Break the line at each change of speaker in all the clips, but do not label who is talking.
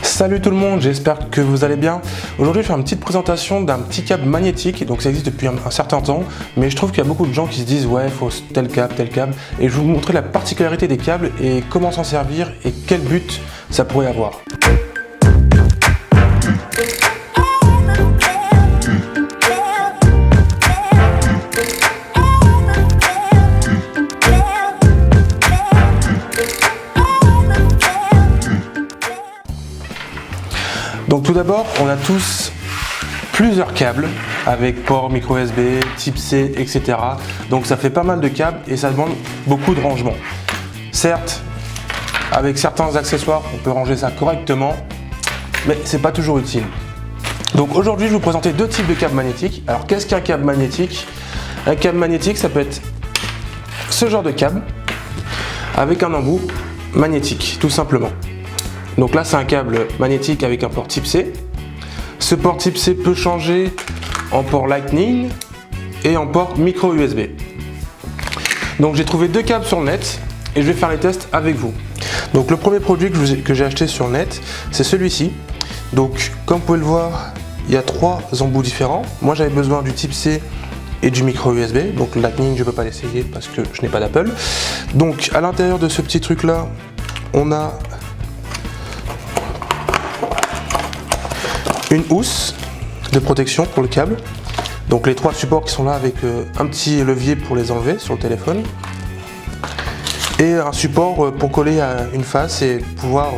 Salut tout le monde, j'espère que vous allez bien. Aujourd'hui je vais faire une petite présentation d'un petit câble magnétique. Donc ça existe depuis un certain temps, mais je trouve qu'il y a beaucoup de gens qui se disent ouais, il faut tel câble. Et je vais vous montrer la particularité des câbles et comment s'en servir et quel but ça pourrait avoir. Donc tout d'abord, on a tous plusieurs câbles avec port micro USB, type C, etc. Donc ça fait pas mal de câbles et ça demande beaucoup de rangement. Certes, avec certains accessoires, on peut ranger ça correctement, mais c'est pas toujours utile. Donc aujourd'hui, je vais vous présenter deux types de câbles magnétiques. Alors qu'est-ce qu'un câble magnétique? Un câble magnétique, ça peut être ce genre de câble avec un embout magnétique, tout simplement. Donc là, c'est un câble magnétique avec un port type C. Ce port type C peut changer en port Lightning et en port micro USB. Donc j'ai trouvé deux câbles sur le net et je vais faire les tests avec vous. Donc le premier produit que j'ai acheté sur le net, c'est celui-ci. Donc comme vous pouvez le voir, il y a trois embouts différents. Moi j'avais besoin du type C et du micro USB. Donc le Lightning, je ne peux pas l'essayer parce que je n'ai pas d'Apple. Donc à l'intérieur de ce petit truc là, on a une housse de protection pour le câble, donc les trois supports qui sont là avec un petit levier pour les enlever sur le téléphone et un support pour coller à une face et pouvoir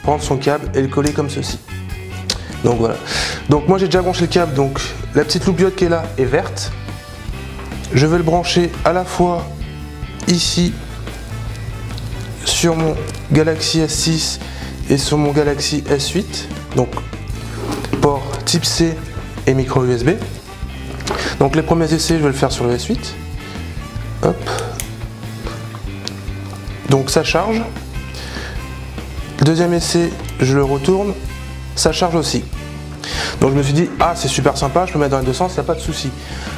prendre son câble et le coller comme ceci. Donc voilà, donc moi j'ai déjà branché le câble, donc la petite loupiote qui est là est verte. Je vais le brancher à la fois ici sur mon Galaxy S6 et sur mon Galaxy S8, donc port type C et micro USB. Donc les premiers essais, je vais le faire sur le S8. Hop. Donc ça charge. Le deuxième essai, je le retourne, ça charge aussi. Donc je me suis dit, ah c'est super sympa, je peux mettre dans les deux sens, il n'y a pas de souci.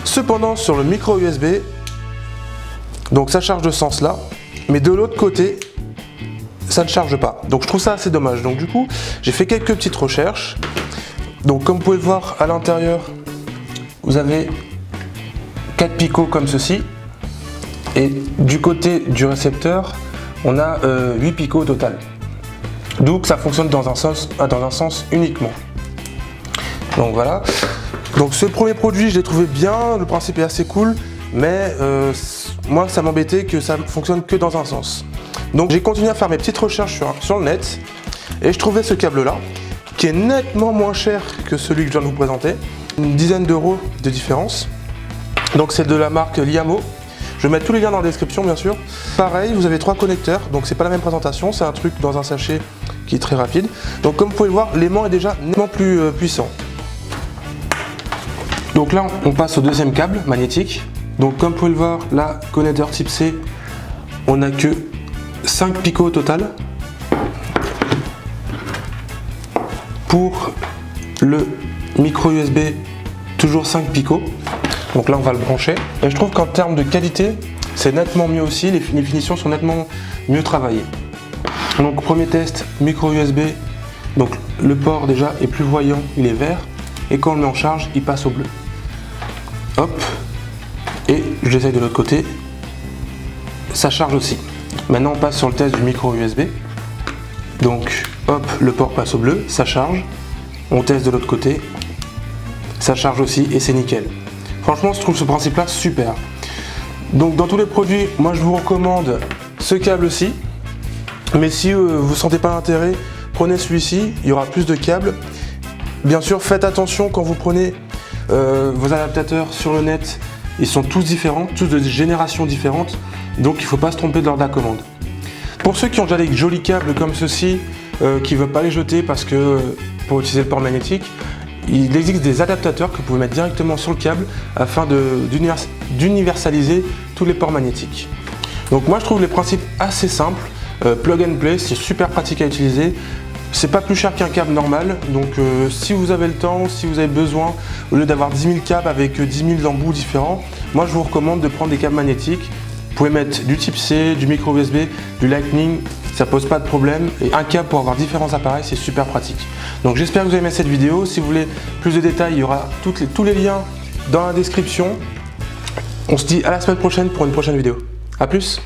Cependant sur le micro USB, donc ça charge de ce sens là, mais de l'autre côté, ça ne charge pas. Donc je trouve ça assez dommage. Donc du coup, j'ai fait quelques petites recherches. Donc comme vous pouvez le voir à l'intérieur, vous avez 4 picots comme ceci. Et du côté du récepteur, on a 8 picots au total. Donc ça fonctionne dans un sens uniquement. Donc voilà. Donc ce premier produit, je l'ai trouvé bien, le principe est assez cool, mais moi ça m'embêtait que ça ne fonctionne que dans un sens. Donc j'ai continué à faire mes petites recherches sur le net et je trouvais ce câble là, qui est nettement moins cher que celui que je viens de vous présenter, une dizaine d'euros de différence. Donc c'est de la marque Liamo. Je vais mettre tous les liens dans la description bien sûr. Pareil, vous avez trois connecteurs, donc c'est pas la même présentation, c'est un truc dans un sachet qui est très rapide. Donc comme vous pouvez le voir, l'aimant est déjà nettement plus puissant. Donc là on passe au deuxième câble magnétique. Donc comme vous pouvez le voir, là, connecteur type C, on n'a que 5 picots au total. Pour le micro USB, toujours 5 picots. Donc là on va le brancher. Et je trouve qu'en termes de qualité, c'est nettement mieux aussi. Les finitions sont nettement mieux travaillées. Donc premier test, micro USB. Donc le port déjà est plus voyant, il est vert. Et quand on le met en charge, il passe au bleu. Hop. Et j'essaye de l'autre côté. Ça charge aussi. Maintenant on passe sur le test du micro USB. Donc hop, le port passe au bleu, ça charge. On teste de l'autre côté, ça charge aussi et c'est nickel. Franchement, je trouve ce principe-là super. Donc dans tous les produits, moi je vous recommande ce câble-ci. Mais si vous ne sentez pas l'intérêt, prenez celui-ci, il y aura plus de câbles. Bien sûr, faites attention quand vous prenez vos adaptateurs sur le net. Ils sont tous différents, tous de générations différentes. Donc il ne faut pas se tromper de l'ordre de la commande. Pour ceux qui ont déjà des jolis câbles comme ceci, qui ne veulent pas les jeter parce que pour utiliser le port magnétique, il existe des adaptateurs que vous pouvez mettre directement sur le câble afin d'universaliser tous les ports magnétiques. Donc moi je trouve les principes assez simples, plug and play, c'est super pratique à utiliser. C'est pas plus cher qu'un câble normal, donc si vous avez le temps, si vous avez besoin, au lieu d'avoir 10 000 câbles avec 10 000 embouts différents, moi je vous recommande de prendre des câbles magnétiques. Vous pouvez mettre du type C, du micro USB, du Lightning, ça pose pas de problème. Et un câble pour avoir différents appareils, c'est super pratique. Donc j'espère que vous avez aimé cette vidéo. Si vous voulez plus de détails, il y aura tous les liens dans la description. On se dit à la semaine prochaine pour une prochaine vidéo. A plus!